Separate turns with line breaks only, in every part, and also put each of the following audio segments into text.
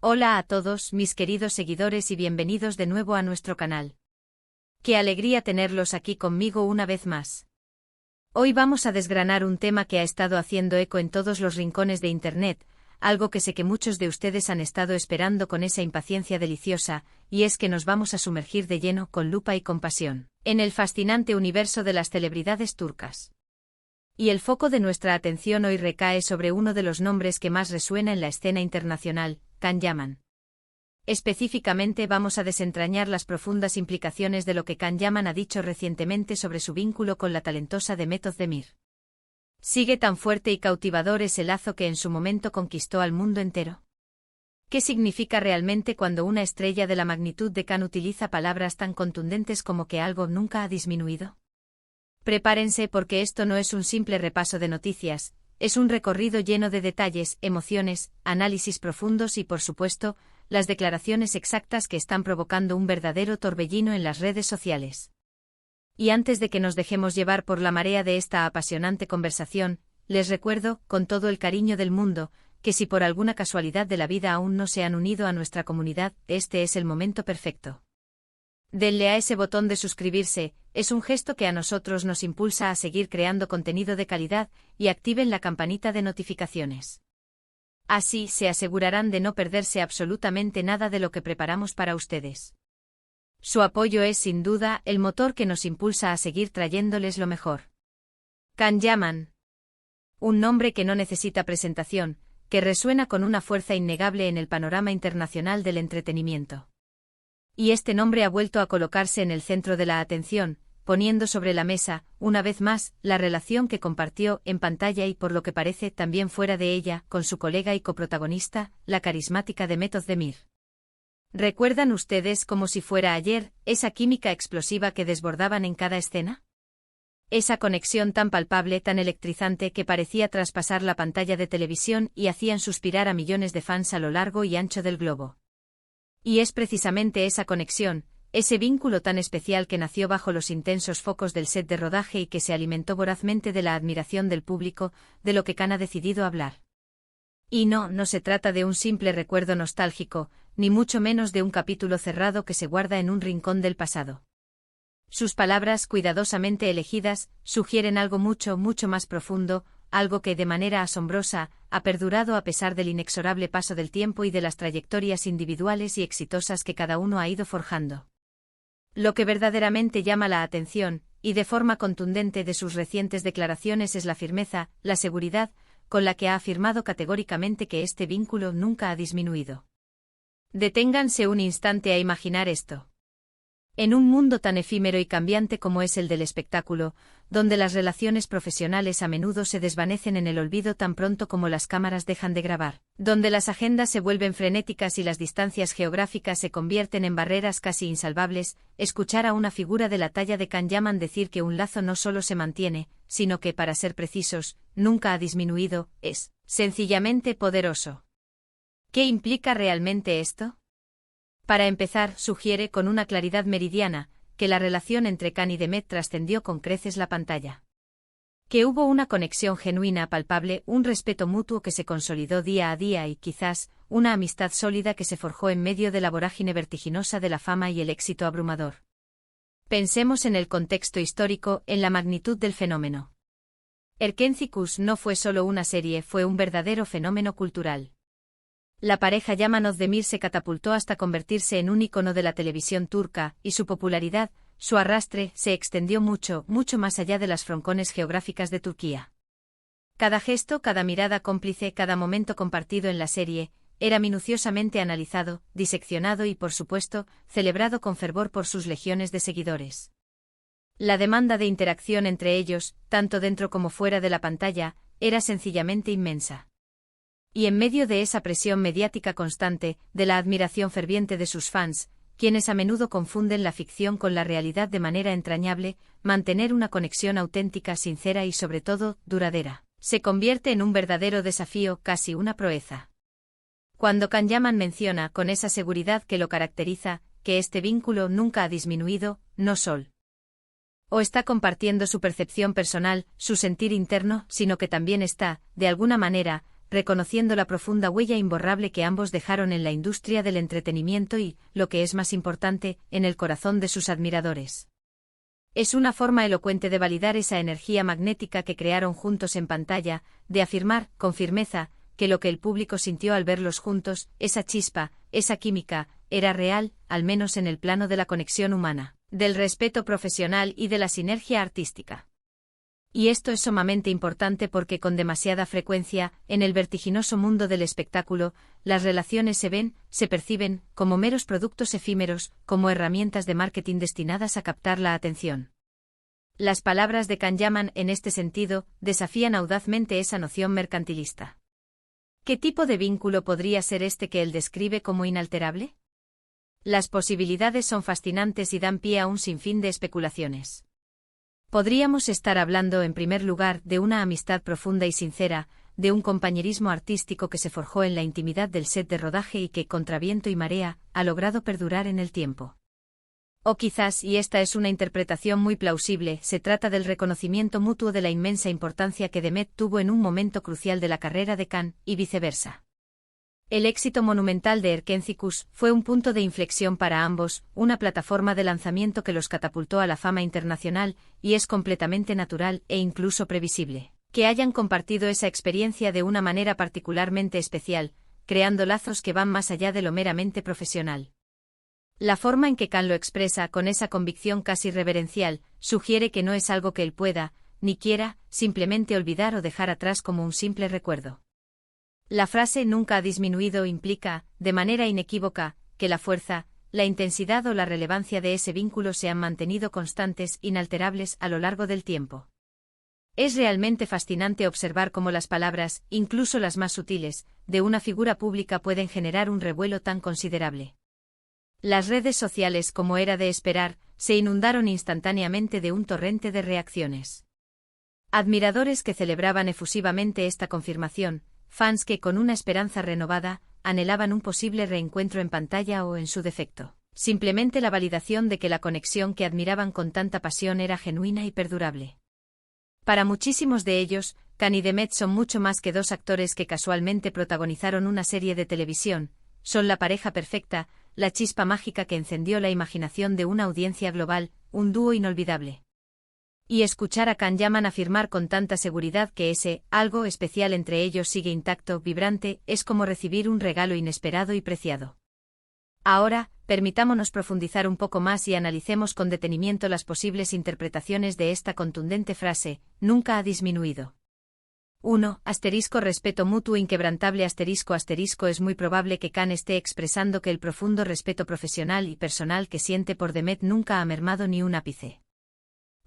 Hola a todos, mis queridos seguidores, y bienvenidos de nuevo a nuestro canal. Qué alegría tenerlos aquí conmigo una vez más. Hoy vamos a desgranar un tema que ha estado haciendo eco en todos los rincones de Internet, algo que sé que muchos de ustedes han estado esperando con esa impaciencia deliciosa, y es que nos vamos a sumergir de lleno, con lupa y con pasión, en el fascinante universo de las celebridades turcas. Y el foco de nuestra atención hoy recae sobre uno de los nombres que más resuena en la escena internacional, Can Yaman. Específicamente vamos a desentrañar las profundas implicaciones de lo que Can Yaman ha dicho recientemente sobre su vínculo con la talentosa Demet Özdemir. ¿Sigue tan fuerte y cautivador ese lazo que en su momento conquistó al mundo entero? ¿Qué significa realmente cuando una estrella de la magnitud de Can utiliza palabras tan contundentes como que algo nunca ha disminuido? Prepárense, porque esto no es un simple repaso de noticias, es un recorrido lleno de detalles, emociones, análisis profundos y, por supuesto, las declaraciones exactas que están provocando un verdadero torbellino en las redes sociales. Y antes de que nos dejemos llevar por la marea de esta apasionante conversación, les recuerdo, con todo el cariño del mundo, que si por alguna casualidad de la vida aún no se han unido a nuestra comunidad, este es el momento perfecto. Denle a ese botón de suscribirse, es un gesto que a nosotros nos impulsa a seguir creando contenido de calidad, y activen la campanita de notificaciones. Así se asegurarán de no perderse absolutamente nada de lo que preparamos para ustedes. Su apoyo es, sin duda, el motor que nos impulsa a seguir trayéndoles lo mejor. Can Yaman. Un nombre que no necesita presentación, que resuena con una fuerza innegable en el panorama internacional del entretenimiento. Y este nombre ha vuelto a colocarse en el centro de la atención, poniendo sobre la mesa, una vez más, la relación que compartió en pantalla y, por lo que parece, también fuera de ella, con su colega y coprotagonista, la carismática Demet Özdemir. ¿Recuerdan ustedes, como si fuera ayer, esa química explosiva que desbordaban en cada escena? Esa conexión tan palpable, tan electrizante, que parecía traspasar la pantalla de televisión y hacían suspirar a millones de fans a lo largo y ancho del globo. Y es precisamente esa conexión, ese vínculo tan especial que nació bajo los intensos focos del set de rodaje y que se alimentó vorazmente de la admiración del público, de lo que Can ha decidido hablar. Y no se trata de un simple recuerdo nostálgico, ni mucho menos de un capítulo cerrado que se guarda en un rincón del pasado. Sus palabras, cuidadosamente elegidas, sugieren algo mucho más profundo, algo que, de manera asombrosa, ha perdurado a pesar del inexorable paso del tiempo y de las trayectorias individuales y exitosas que cada uno ha ido forjando. Lo que verdaderamente llama la atención, y de forma contundente, de sus recientes declaraciones es la firmeza, la seguridad, con la que ha afirmado categóricamente que este vínculo nunca ha disminuido. Deténganse un instante a imaginar esto. En un mundo tan efímero y cambiante como es el del espectáculo, donde las relaciones profesionales a menudo se desvanecen en el olvido tan pronto como las cámaras dejan de grabar, donde las agendas se vuelven frenéticas y las distancias geográficas se convierten en barreras casi insalvables, escuchar a una figura de la talla de Can Yaman decir que un lazo no solo se mantiene, sino que, para ser precisos, nunca ha disminuido, es, sencillamente, poderoso. ¿Qué implica realmente esto? Para empezar, sugiere con una claridad meridiana, que la relación entre Can y Demet trascendió con creces la pantalla. Que hubo una conexión genuina, palpable, un respeto mutuo que se consolidó día a día y, quizás, una amistad sólida que se forjó en medio de la vorágine vertiginosa de la fama y el éxito abrumador. Pensemos en el contexto histórico, en la magnitud del fenómeno. Erkenci no fue solo una serie, fue un verdadero fenómeno cultural. La pareja Yaman Özdemir se catapultó hasta convertirse en un ícono de la televisión turca, y su popularidad, su arrastre, se extendió mucho más allá de las froncones geográficas de Turquía. Cada gesto, cada mirada cómplice, cada momento compartido en la serie, era minuciosamente analizado, diseccionado y, por supuesto, celebrado con fervor por sus legiones de seguidores. La demanda de interacción entre ellos, tanto dentro como fuera de la pantalla, era sencillamente inmensa. Y en medio de esa presión mediática constante, de la admiración ferviente de sus fans, quienes a menudo confunden la ficción con la realidad de manera entrañable, mantener una conexión auténtica, sincera y, sobre todo, duradera, se convierte en un verdadero desafío, casi una proeza. Cuando Can Yaman menciona, con esa seguridad que lo caracteriza, que este vínculo nunca ha disminuido, no solo o está compartiendo su percepción personal, su sentir interno, sino que también está, de alguna manera, reconociendo la profunda huella imborrable que ambos dejaron en la industria del entretenimiento y, lo que es más importante, en el corazón de sus admiradores. Es una forma elocuente de validar esa energía magnética que crearon juntos en pantalla, de afirmar, con firmeza, que lo que el público sintió al verlos juntos, esa chispa, esa química, era real, al menos en el plano de la conexión humana, del respeto profesional y de la sinergia artística. Y esto es sumamente importante porque con demasiada frecuencia, en el vertiginoso mundo del espectáculo, las relaciones se ven, se perciben, como meros productos efímeros, como herramientas de marketing destinadas a captar la atención. Las palabras de Kanyaman, en este sentido, desafían audazmente esa noción mercantilista. ¿Qué tipo de vínculo podría ser este que él describe como inalterable? Las posibilidades son fascinantes y dan pie a un sinfín de especulaciones. Podríamos estar hablando, en primer lugar, de una amistad profunda y sincera, de un compañerismo artístico que se forjó en la intimidad del set de rodaje y que, contra viento y marea, ha logrado perdurar en el tiempo. O quizás, y esta es una interpretación muy plausible, se trata del reconocimiento mutuo de la inmensa importancia que Demet tuvo en un momento crucial de la carrera de Can, y viceversa. El éxito monumental de Erkencikus fue un punto de inflexión para ambos, una plataforma de lanzamiento que los catapultó a la fama internacional, y es completamente natural e incluso previsible que hayan compartido esa experiencia de una manera particularmente especial, creando lazos que van más allá de lo meramente profesional. La forma en que Can lo expresa, con esa convicción casi reverencial, sugiere que no es algo que él pueda, ni quiera, simplemente olvidar o dejar atrás como un simple recuerdo. La frase nunca ha disminuido implica, de manera inequívoca, que la fuerza, la intensidad o la relevancia de ese vínculo se han mantenido constantes, inalterables a lo largo del tiempo. Es realmente fascinante observar cómo las palabras, incluso las más sutiles, de una figura pública pueden generar un revuelo tan considerable. Las redes sociales, como era de esperar, se inundaron instantáneamente de un torrente de reacciones. Admiradores que celebraban efusivamente esta confirmación, fans que con una esperanza renovada, anhelaban un posible reencuentro en pantalla o en su defecto, simplemente la validación de que la conexión que admiraban con tanta pasión era genuina y perdurable. Para muchísimos de ellos, Can y Demet son mucho más que dos actores que casualmente protagonizaron una serie de televisión, son la pareja perfecta, la chispa mágica que encendió la imaginación de una audiencia global, un dúo inolvidable. Y escuchar a Kanyaman afirmar con tanta seguridad que ese algo especial entre ellos sigue intacto, vibrante, es como recibir un regalo inesperado y preciado. Ahora, permitámonos profundizar un poco más y analicemos con detenimiento las posibles interpretaciones de esta contundente frase, nunca ha disminuido. 1. Respeto mutuo inquebrantable es muy probable que Can esté expresando que el profundo respeto profesional y personal que siente por Demet nunca ha mermado ni un ápice.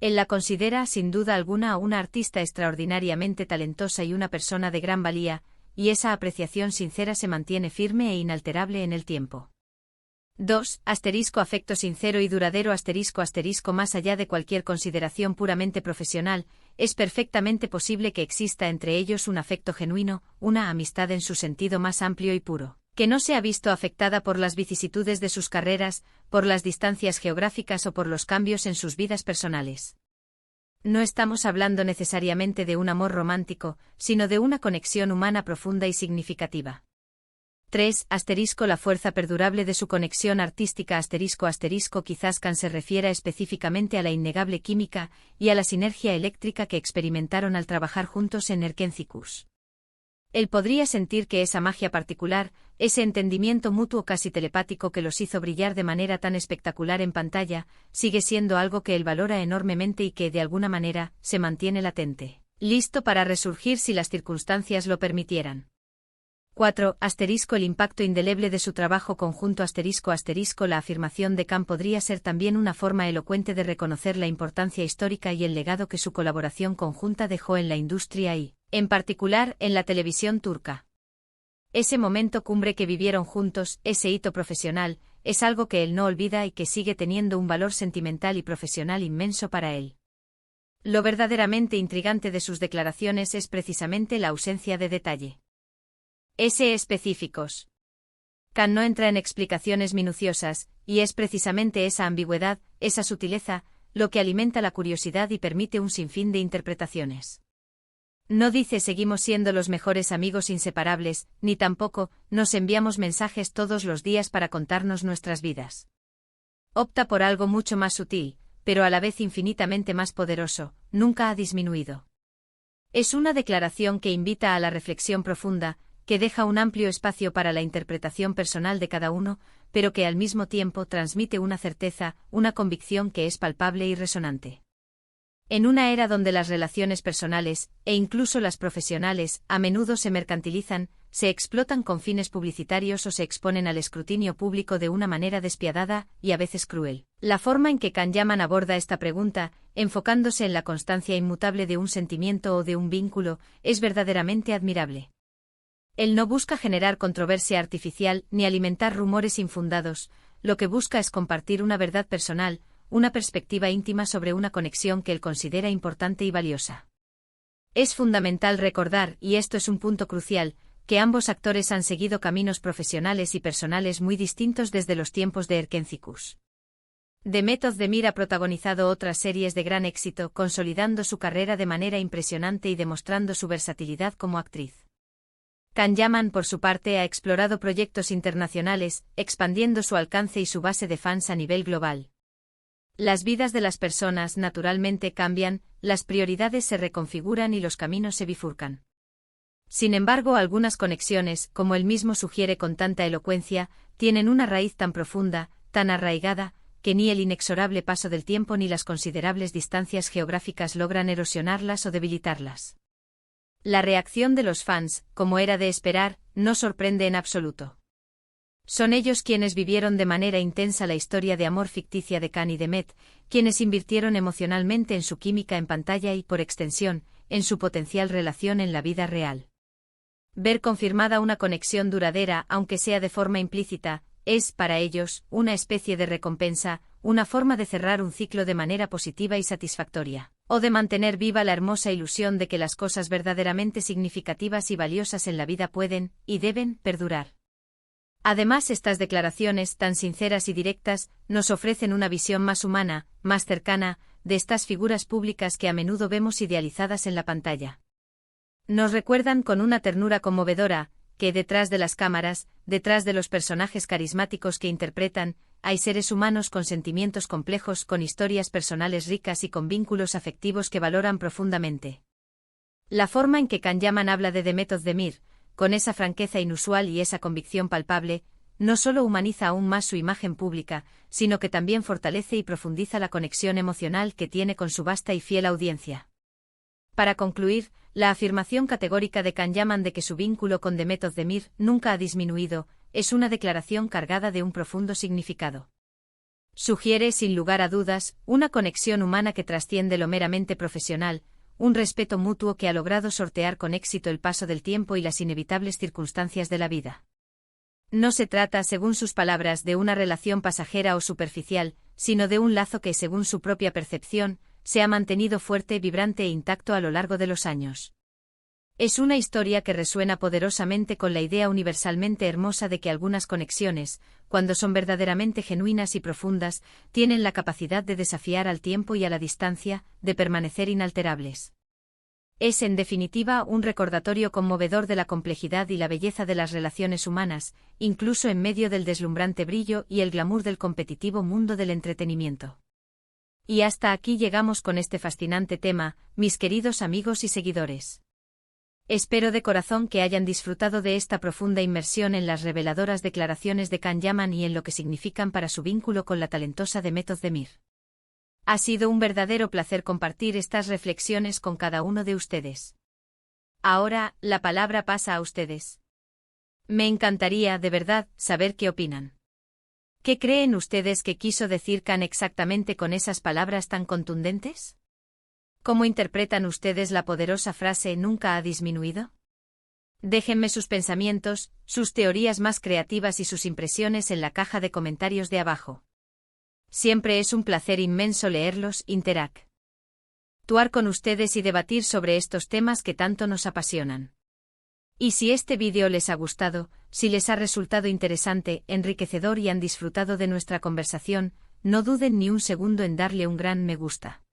Él la considera, sin duda alguna, una artista extraordinariamente talentosa y una persona de gran valía, y esa apreciación sincera se mantiene firme e inalterable en el tiempo. 2. Afecto sincero y duradero más allá de cualquier consideración puramente profesional, es perfectamente posible que exista entre ellos un afecto genuino, una amistad en su sentido más amplio y puro, que no se ha visto afectada por las vicisitudes de sus carreras, por las distancias geográficas o por los cambios en sus vidas personales. No estamos hablando necesariamente de un amor romántico, sino de una conexión humana profunda y significativa. 3. La fuerza perdurable de su conexión artística quizás Can se refiera específicamente a la innegable química y a la sinergia eléctrica que experimentaron al trabajar juntos en Erkencikus. Él podría sentir que esa magia particular, ese entendimiento mutuo casi telepático que los hizo brillar de manera tan espectacular en pantalla, sigue siendo algo que él valora enormemente y que, de alguna manera, se mantiene latente, listo para resurgir si las circunstancias lo permitieran. 4. El impacto indeleble de su trabajo conjunto La afirmación de Can podría ser también una forma elocuente de reconocer la importancia histórica y el legado que su colaboración conjunta dejó en la industria y, en particular, en la televisión turca. Ese momento cumbre que vivieron juntos, ese hito profesional, es algo que él no olvida y que sigue teniendo un valor sentimental y profesional inmenso para él. Lo verdaderamente intrigante de sus declaraciones es precisamente la ausencia de detalle. Específicos. Can no entra en explicaciones minuciosas, y es precisamente esa ambigüedad, esa sutileza, lo que alimenta la curiosidad y permite un sinfín de interpretaciones. No dice seguimos siendo los mejores amigos inseparables, ni tampoco nos enviamos mensajes todos los días para contarnos nuestras vidas. Opta por algo mucho más sutil, pero a la vez infinitamente más poderoso, nunca ha disminuido. Es una declaración que invita a la reflexión profunda, que deja un amplio espacio para la interpretación personal de cada uno, pero que al mismo tiempo transmite una certeza, una convicción que es palpable y resonante. En una era donde las relaciones personales, e incluso las profesionales, a menudo se mercantilizan, se explotan con fines publicitarios o se exponen al escrutinio público de una manera despiadada y a veces cruel. La forma en que Kahneman aborda esta pregunta, enfocándose en la constancia inmutable de un sentimiento o de un vínculo, es verdaderamente admirable. Él no busca generar controversia artificial ni alimentar rumores infundados, lo que busca es compartir una verdad personal, una perspectiva íntima sobre una conexión que él considera importante y valiosa. Es fundamental recordar, y esto es un punto crucial, que ambos actores han seguido caminos profesionales y personales muy distintos desde los tiempos de Erkenci-Kush. Demet Özdemir ha protagonizado otras series de gran éxito, consolidando su carrera de manera impresionante y demostrando su versatilidad como actriz. Kahneman, por su parte, ha explorado proyectos internacionales, expandiendo su alcance y su base de fans a nivel global. Las vidas de las personas naturalmente cambian, las prioridades se reconfiguran y los caminos se bifurcan. Sin embargo, algunas conexiones, como él mismo sugiere con tanta elocuencia, tienen una raíz tan profunda, tan arraigada, que ni el inexorable paso del tiempo ni las considerables distancias geográficas logran erosionarlas o debilitarlas. La reacción de los fans, como era de esperar, no sorprende en absoluto. Son ellos quienes vivieron de manera intensa la historia de amor ficticia de Khan y Demet, quienes invirtieron emocionalmente en su química en pantalla y, por extensión, en su potencial relación en la vida real. Ver confirmada una conexión duradera, aunque sea de forma implícita, es, para ellos, una especie de recompensa, una forma de cerrar un ciclo de manera positiva y satisfactoria, o de mantener viva la hermosa ilusión de que las cosas verdaderamente significativas y valiosas en la vida pueden, y deben, perdurar. Además, estas declaraciones, tan sinceras y directas, nos ofrecen una visión más humana, más cercana, de estas figuras públicas que a menudo vemos idealizadas en la pantalla. Nos recuerdan con una ternura conmovedora, que detrás de las cámaras, detrás de los personajes carismáticos que interpretan, hay seres humanos con sentimientos complejos, con historias personales ricas y con vínculos afectivos que valoran profundamente. La forma en que Kahneman habla de Demet Özdemir, con esa franqueza inusual y esa convicción palpable, no solo humaniza aún más su imagen pública, sino que también fortalece y profundiza la conexión emocional que tiene con su vasta y fiel audiencia. Para concluir, la afirmación categórica de Kahneman de que su vínculo con Demet Özdemir nunca ha disminuido, es una declaración cargada de un profundo significado. Sugiere, sin lugar a dudas, una conexión humana que trasciende lo meramente profesional, un respeto mutuo que ha logrado sortear con éxito el paso del tiempo y las inevitables circunstancias de la vida. No se trata, según sus palabras, de una relación pasajera o superficial, sino de un lazo que, según su propia percepción, se ha mantenido fuerte, vibrante e intacto a lo largo de los años. Es una historia que resuena poderosamente con la idea universalmente hermosa de que algunas conexiones, cuando son verdaderamente genuinas y profundas, tienen la capacidad de desafiar al tiempo y a la distancia, de permanecer inalterables. Es, en definitiva, un recordatorio conmovedor de la complejidad y la belleza de las relaciones humanas, incluso en medio del deslumbrante brillo y el glamour del competitivo mundo del entretenimiento. Y hasta aquí llegamos con este fascinante tema, mis queridos amigos y seguidores. Espero de corazón que hayan disfrutado de esta profunda inmersión en las reveladoras declaraciones de Kahneman y en lo que significan para su vínculo con la talentosa Demet Özdemir. Ha sido un verdadero placer compartir estas reflexiones con cada uno de ustedes. Ahora, la palabra pasa a ustedes. Me encantaría, de verdad, saber qué opinan. ¿Qué creen ustedes que quiso decir Khan exactamente con esas palabras tan contundentes? ¿Cómo interpretan ustedes la poderosa frase «nunca ha disminuido»? Déjenme sus pensamientos, sus teorías más creativas y sus impresiones en la caja de comentarios de abajo. Siempre es un placer inmenso leerlos, interactuar con ustedes y debatir sobre estos temas que tanto nos apasionan. Y si este vídeo les ha gustado, si les ha resultado interesante, enriquecedor y han disfrutado de nuestra conversación, no duden ni un segundo en darle un gran me gusta.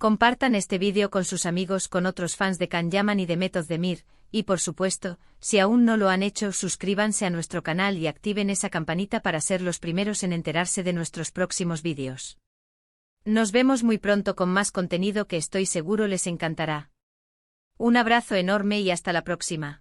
Compartan este vídeo con sus amigos, con otros fans de Kan-Yaman y de Method de Mir, y por supuesto, si aún no lo han hecho, suscríbanse a nuestro canal y activen esa campanita para ser los primeros en enterarse de nuestros próximos vídeos. Nos vemos muy pronto con más contenido que estoy seguro les encantará. Un abrazo enorme y hasta la próxima.